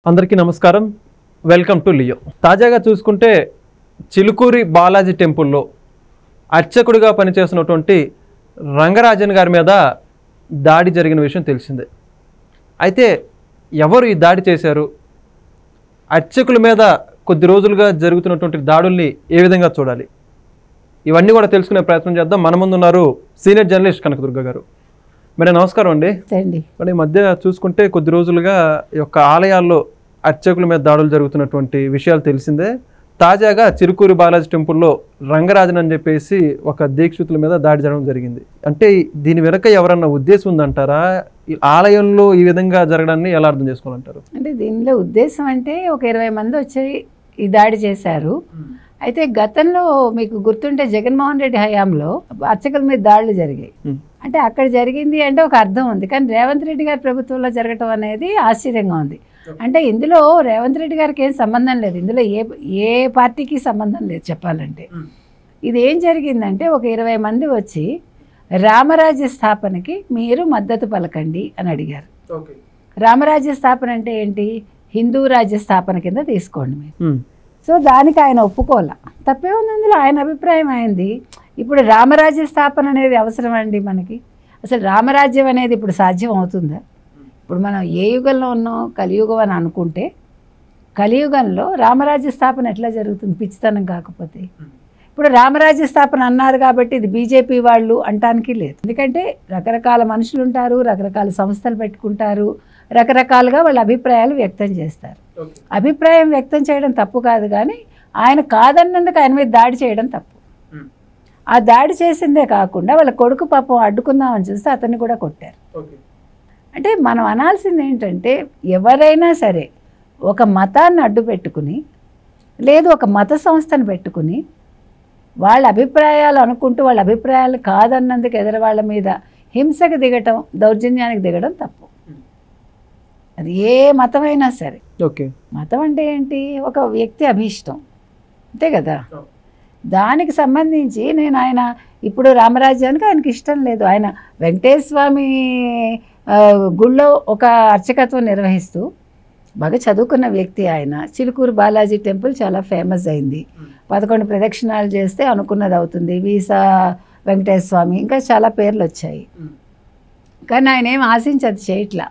అందరికీ నమస్కారం. Welcome to Leo. తాజాగా చూసుకుంటే చిలుకూరి బాలాజీ టెంపుల్లో అర్చకుడిగా పనిచేస్తున్నటువంటి రంగరాజన్ గారి మీద దాడి జరిగిన విషయం తెలిసిందే. అయితే ఎవరు ఈ దాడి చేశారు, అర్చకుల మీద కొద్ది రోజులుగా జరుగుతున్నటువంటి దాడుల్ని ఏ విధంగా చూడాలి, ఇవన్నీ కూడా తెలుసుకునే ప్రయత్నం చేద్దాం. మన ముందు ఉన్నారు సీనియర్ జర్నలిస్ట్ కనకదుర్గ గారు. మేడం నమస్కారం అండి. ఈ మధ్య చూసుకుంటే కొద్ది రోజులుగా ఈ యొక్క ఆలయాల్లో అర్చకుల మీద దాడులు జరుగుతున్నటువంటి విషయాలు తెలిసిందే. తాజాగా చిలుకూరి బాలాజీ టెంపుల్లో రంగరాజన్ అని చెప్పేసి ఒక దీక్షితుల మీద దాడి జరగడం జరిగింది. అంటే దీని వెనక ఎవరన్నా ఉద్దేశం ఉందంటారా? ఈ ఆలయంలో ఈ విధంగా జరగడాన్ని ఎలా అర్థం చేసుకోవాలంటారు? అంటే దీనిలో ఉద్దేశం అంటే ఒక 20 మంది వచ్చి ఈ దాడి చేశారు. అయితే గతంలో మీకు గుర్తుంటే జగన్మోహన్ రెడ్డి హయాంలో అర్చకుల మీద దాడులు జరిగాయి. అంటే అక్కడ జరిగింది అంటే ఒక అర్థం ఉంది. కానీ రేవంత్ రెడ్డి గారి ప్రభుత్వంలో జరగటం అనేది ఆశ్చర్యంగా ఉంది. అంటే ఇందులో రేవంత్ రెడ్డి గారికి ఏం సంబంధం లేదు, ఇందులో ఏ పార్టీకి సంబంధం లేదు చెప్పాలంటే. ఇది ఏం జరిగిందంటే ఒక 20 మంది వచ్చి రామరాజ్య స్థాపనకి మీరు మద్దతు పలకండి అని అడిగారు. రామరాజ్య స్థాపన అంటే ఏంటి? హిందూ రాజ్య స్థాపన కింద తీసుకోండి మీరు. సో దానికి ఆయన ఒప్పుకోలే. తప్పే ఉంది అందులో, ఆయన అభిప్రాయం అయింది. ఇప్పుడు రామరాజ్య స్థాపన అనేది అవసరం అండి మనకి? అసలు రామరాజ్యం అనేది ఇప్పుడు సాధ్యం అవుతుందా? ఇప్పుడు మనం ఏ యుగంలో ఉన్నాం? కలియుగం అని అనుకుంటే కలియుగంలో రామరాజ్య స్థాపన ఎట్లా జరుగుతుంది పిచ్చితనం కాకపోతే? ఇప్పుడు రామరాజ్య స్థాపన అన్నారు కాబట్టి ఇది బీజేపీ వాళ్ళు అంటానికి లేదు. ఎందుకంటే రకరకాల మనుషులు ఉంటారు, రకరకాల సంస్థలు పెట్టుకుంటారు, రకరకాలుగా వాళ్ళ అభిప్రాయాలు వ్యక్తం చేస్తారు. అభిప్రాయం వ్యక్తం చేయడం తప్పు కాదు, కానీ ఆయన కాదన్నందుకు ఆయన మీద దాడి చేయడం తప్పు. ఆ దాడి చేసిందే కాకుండా వాళ్ళ కొడుకు పాపం అడ్డుకుందామని చూస్తే అతన్ని కూడా కొట్టారు. అంటే మనం అనాల్సింది ఏంటంటే ఎవరైనా సరే ఒక మతాన్ని అడ్డు పెట్టుకుని లేదు ఒక మత సంస్థను పెట్టుకుని వాళ్ళ అభిప్రాయాలు అనుకుంటూ వాళ్ళ అభిప్రాయాలు కాదన్నందుకు ఎదురు వాళ్ళ మీద హింసకు దిగటం, దౌర్జన్యానికి దిగడం తప్పు. అది ఏ మతమైనా సరే. మతం అంటే ఏంటి? ఒక వ్యక్తి అభీష్టం, అంతే కదా. దానికి సంబంధించి ఆయన ఇప్పుడు రామరాజ్యానికి ఆయనకి ఇష్టం లేదు. ఆయన వెంకటేశ్వర స్వామి గుళ్ళో ఒక అర్చకత్వం నిర్వహిస్తూ బాగా చదువుకున్న వ్యక్తి ఆయన. చిలుకూరు బాలాజీ టెంపుల్ చాలా ఫేమస్ అయింది. 11 ప్రదక్షిణాలు చేస్తే అనుకున్నది అవుతుంది. వీసా వెంకటేశ్వర స్వామి, ఇంకా చాలా పేర్లు వచ్చాయి. కానీ ఆయన ఏం ఆశించదు చేయట్లా.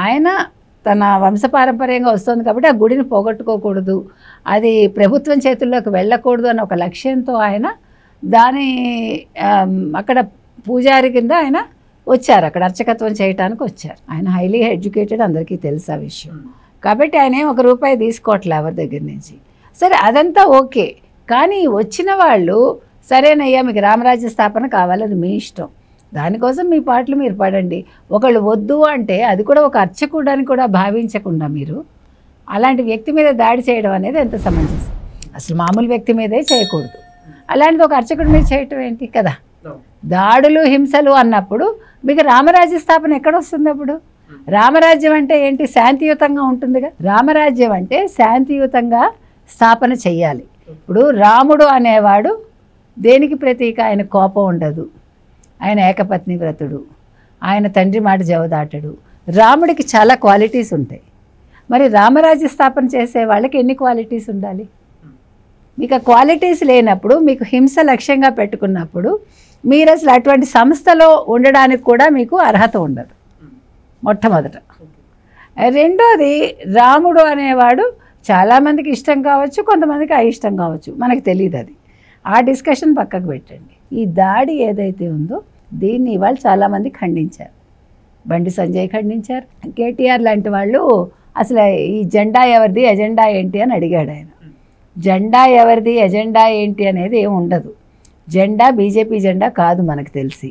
ఆయన తన వంశపారంపర్యంగా వస్తుంది కాబట్టి ఆ గుడిని పోగొట్టుకోకూడదు, అది ప్రభుత్వం చేతుల్లోకి వెళ్ళకూడదు అన్న ఒక లక్ష్యంతో ఆయన దాని అక్కడ పూజారి కింద ఆయన వచ్చారు, అక్కడ అర్చకత్వం చేయడానికి వచ్చారు. ఆయన హైలీ ఎడ్యుకేటెడ్, అందరికీ తెలుసు ఆ విషయం. కాబట్టి ఆయన ఏం ₹1 తీసుకోవట్లే ఎవరి దగ్గర నుంచి. సరే అదంతా ఓకే, కానీ వచ్చిన వాళ్ళు సరేనయ్యా మీకు రామరాజ్య స్థాపన కావాలి, అది మీ ఇష్టం, దానికోసం మీ పాటలు మీరు పడండి. ఒకళ్ళు వద్దు అంటే అది కూడా ఒక అర్చకుడని కూడా భావించకుండా మీరు అలాంటి వ్యక్తి మీద దాడి చేయడం అనేది ఎంత సమంజసం? అసలు మామూలు వ్యక్తి మీదే చేయకూడదు, అలాంటిది ఒక అర్చకుడి మీద చేయటం ఏంటి కదా. దాడులు హింసలు అన్నప్పుడు మీకు రామరాజ్య స్థాపన ఎక్కడ వస్తుంది? అప్పుడు రామరాజ్యం అంటే ఏంటి? శాంతియుతంగా ఉంటుందిగా. రామరాజ్యం అంటే శాంతియుతంగా స్థాపన చెయ్యాలి. ఇప్పుడు రాముడు అనేవాడు దేనికి ప్రతీక? ఆయన కోపం ఉండదు, ఆయన ఏకపత్ని వ్రతుడు, ఆయన తండ్రి మాట జవదాటడు. రాముడికి చాలా క్వాలిటీస్ ఉంటాయి. మరి రామరాజ్య స్థాపన చేసే వాళ్ళకి ఎన్ని క్వాలిటీస్ ఉండాలి? మీకు ఆ క్వాలిటీస్ లేనప్పుడు, మీకు హింస లక్ష్యంగా పెట్టుకున్నప్పుడు మీరు అసలు అటువంటి సంస్థలో ఉండడానికి కూడా మీకు అర్హత ఉండదు మొట్టమొదట. రెండోది, రాముడు అనేవాడు చాలామందికి ఇష్టం కావచ్చు, కొంతమందికి అయిష్టం కావచ్చు, మనకు తెలియదు. అది ఆ డిస్కషన్ పక్కకు పెట్టండి. ఈ దాడి ఏదైతే ఉందో దీన్ని ఇవాళ చాలామంది ఖండించారు. బండి సంజయ్ ఖండించారు, కేటీఆర్ లాంటి వాళ్ళు అసలు ఈ జెండా ఎవరిది, ఎజెండా ఏంటి అని అడిగాడు ఆయన. జెండా ఎవరిది, ఎజెండా ఏంటి అనేది ఏమి ఉండదు. జెండా బీజేపీ జెండా కాదు మనకు తెలిసి.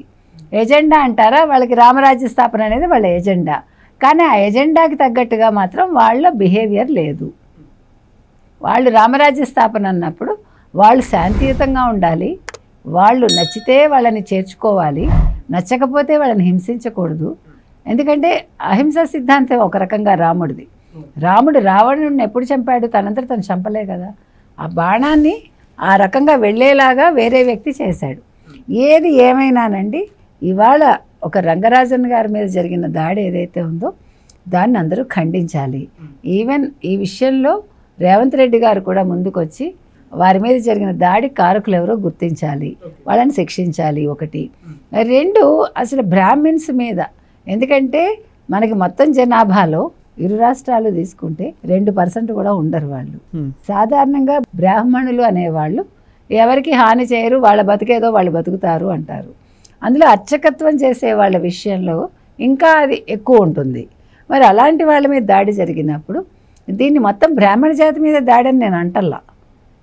ఎజెండా అంటారా, వాళ్ళకి రామరాజ్య స్థాపన అనేది వాళ్ళ ఎజెండా, కానీ ఆ ఎజెండాకి తగ్గట్టుగా మాత్రం వాళ్ళ బిహేవియర్ లేదు. వాళ్ళు రామరాజ్య స్థాపన అన్నప్పుడు వాళ్ళు శాంతియుతంగా ఉండాలి, వాళ్ళు నచ్చితే వాళ్ళని చేర్చుకోవాలి, నచ్చకపోతే వాళ్ళని హింసించకూడదు. ఎందుకంటే అహింసా సిద్ధాంతం ఒక రకంగా రాముడిది. రాముడు రావణుడిని ఎప్పుడు చంపాడు? తనంతట తను చంపలే కదా. ఆ బాణాన్ని ఆ రకంగా వెళ్ళేలాగా వేరే వ్యక్తి చేశాడు. ఏది ఏమైనానండి, ఇవాళ ఒక రంగరాజన్ గారి మీద జరిగిన దాడి ఏదైతే ఉందో దాన్ని అందరూ ఖండించాలి. ఈవెన్ ఈ విషయంలో రేవంత్ రెడ్డి గారు కూడా ముందుకొచ్చి వారి మీద జరిగిన దాడి కారకులు ఎవరో గుర్తించాలి, వాళ్ళని శిక్షించాలి. ఒకటి. రెండు, అసలు బ్రాహ్మిన్స్ మీద, ఎందుకంటే మనకి మొత్తం జనాభాలో ఇరు రాష్ట్రాలు తీసుకుంటే 2% కూడా ఉండరు వాళ్ళు. సాధారణంగా బ్రాహ్మణులు అనేవాళ్ళు ఎవరికి హాని చేయరు, వాళ్ళ బతికేదో వాళ్ళు బతుకుతారు అంటారు. అందులో అర్చకత్వం చేసే వాళ్ళ విషయంలో ఇంకా అది ఎక్కువ ఉంటుంది. మరి అలాంటి వాళ్ళ మీద దాడి జరిగినప్పుడు దీన్ని మొత్తం బ్రాహ్మణ జాతి మీద దాడి అని నేను అంటల్లా.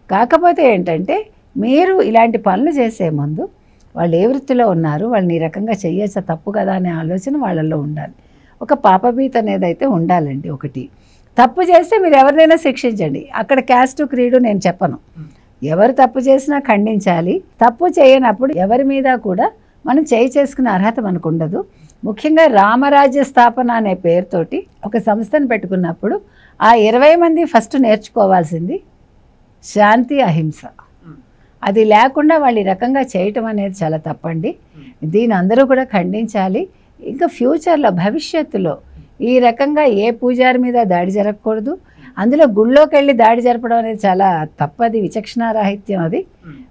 కాకపోతే ఏంటంటే మీరు ఇలాంటి పనులు చేసే ముందు వాళ్ళు ఏ వృత్తిలో ఉన్నారు, వాళ్ళని ఈ రకంగా చెయ్యొచ్చా, తప్పు కదా అనే ఆలోచన వాళ్ళల్లో ఉండాలి. ఒక పాపభీత అనేది అయితే ఉండాలండి. ఒకటి. తప్పు చేస్తే మీరు ఎవరినైనా శిక్షించండి, అక్కడ క్యాస్ట్ క్రీడు నేను చెప్పను. ఎవరు తప్పు చేసినా ఖండించాలి. తప్పు చేయనప్పుడు ఎవరి మీద కూడా మనం చేయి చేసుకునే అర్హత మనకు ఉండదు. ముఖ్యంగా రామరాజ్య స్థాపన అనే పేరుతోటి ఒక సంస్థను పెట్టుకున్నప్పుడు ఆ 20 మంది ఫస్ట్ నేర్చుకోవాల్సింది శాంతి, అహింస. అది లేకుండా వాళ్ళు ఈ రకంగా చేయటం అనేది చాలా తప్పండి. దీని అందరూ కూడా ఖండించాలి. ఇంకా ఫ్యూచర్లో, భవిష్యత్తులో ఈ రకంగా ఏ పూజారి మీద దాడి జరగకూడదు. అందులో గుళ్ళోకి వెళ్ళి దాడి జరపడం అనేది చాలా తప్పది, విచక్షణారాహిత్యం అది.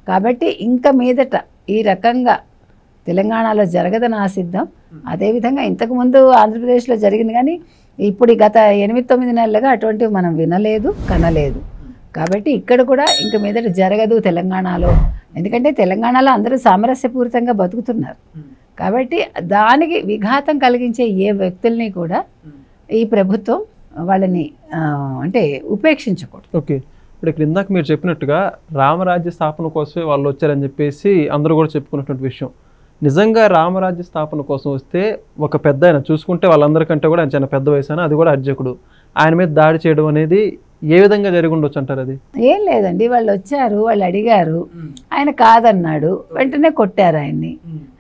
కాబట్టి ఇంకా మీదట ఈ రకంగా తెలంగాణలో జరగదని ఆశిద్దాం. అదేవిధంగా ఇంతకుముందు ఆంధ్రప్రదేశ్లో జరిగింది, కానీ ఇప్పుడు గత 8-9 నెలలుగా అటువంటివి మనం వినలేదు, కనలేదు. కాబట్టి ఇక్కడ కూడా ఇంక మీదట జరగదు తెలంగాణలో. ఎందుకంటే తెలంగాణలో అందరూ సామరస్యపూరితంగా బతుకుతున్నారు. కాబట్టి దానికి విఘాతం కలిగించే ఏ వ్యక్తుల్ని కూడా ఈ ప్రభుత్వం వాళ్ళని అంటే ఉపేక్షించకూడదు. ఓకే. ఇప్పుడు ఇక్కడ ఇందాక మీరు చెప్పినట్టుగా రామరాజ్య స్థాపన కోసమే వాళ్ళు వచ్చారని చెప్పేసి అందరూ కూడా చెప్పుకున్నటువంటి విషయం. నిజంగా రామరాజ్య స్థాపన కోసం వస్తే ఒక పెద్ద ఆయన చూసుకుంటే వాళ్ళందరికంటే కూడా ఆయన చాలా పెద్ద వయసు అయినా, అది కూడా అర్చకుడు, ఆయన మీద దాడి చేయడం అనేది ఏ విధంగా జరిగి ఉండొచ్చు అంటారు? అది ఏం లేదండి, వాళ్ళు వచ్చారు, వాళ్ళు అడిగారు, ఆయన కాదన్నాడు, వెంటనే కొట్టారు ఆయన్ని.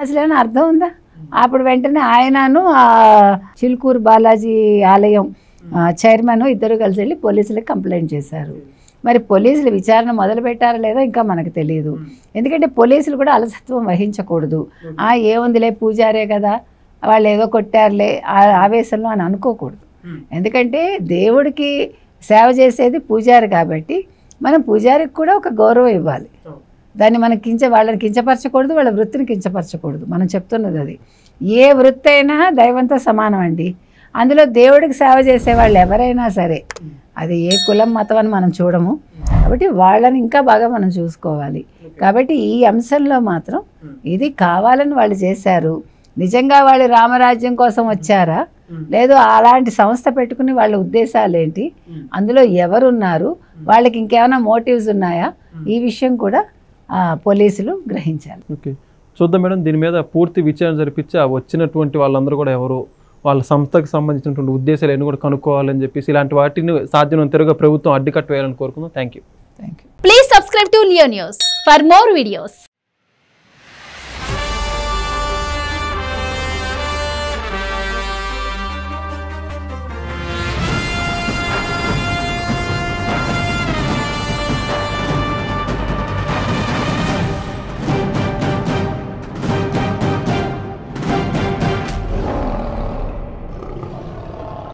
అసలు ఏమైనా అర్థం ఉందా? అప్పుడు వెంటనే ఆయనను ఆ చిలుకూరు బాలాజీ ఆలయం చైర్మన్ ఇద్దరు కలిసి వెళ్ళి పోలీసులకు కంప్లైంట్ చేశారు. మరి పోలీసులు విచారణ మొదలు పెట్టారా లేదా ఇంకా మనకు తెలియదు. ఎందుకంటే పోలీసులు కూడా అలసత్వం వహించకూడదు. ఏముందిలే పూజారే కదా, వాళ్ళు ఏదో కొట్టారులే ఆవేశంలో అని అనుకోకూడదు. ఎందుకంటే దేవుడికి సేవ చేసేది పూజారి కాబట్టి మనం పూజారికి కూడా ఒక గౌరవం ఇవ్వాలి. దాన్ని మనం వాళ్ళని కించపరచకూడదు, వాళ్ళ వృత్తిని కించపరచకూడదు. మనం చెప్తున్నది అది. ఏ వృత్తి అయినా దైవంతో సమానం అండి. అందులో దేవుడికి సేవ చేసే వాళ్ళు ఎవరైనా సరే, అది ఏ కులం మతం అని మనం చూడము. కాబట్టి వాళ్ళని ఇంకా బాగా మనం చూసుకోవాలి. కాబట్టి ఈ అంశంలో మాత్రం ఇది కావాలని వాళ్ళు చేశారు. నిజంగా వాళ్ళు రామరాజ్యం కోసం వచ్చారా, లేదు అలాంటి సంస్థ పెట్టుకుని వాళ్ళ ఉద్దేశాలు ఏంటి, అందులో ఎవరున్నారు, వాళ్ళకి ఇంకేమైనా మోటివ్స్ ఉన్నాయా, ఈ విషయం కూడా పోలీసులు గ్రహించాలి. ఓకే, చూద్దాం మేడం. దీని మీద పూర్తి విచారణ జరిపించి వచ్చినటువంటి వాళ్ళందరూ కూడా ఎవరు, వాళ్ళ సంస్థకు సంబంధించినటువంటి ఉద్దేశాలు ఎన్ని కూడా కనుక్కోవాలని చెప్పేసి ఇలాంటి వాటిని సాధ్యమైనంతగా ప్రభుత్వం అడ్డుకట్ట వేయాలని కోరుకుందాం. Thank you. Please subscribe to Leo News for more videos.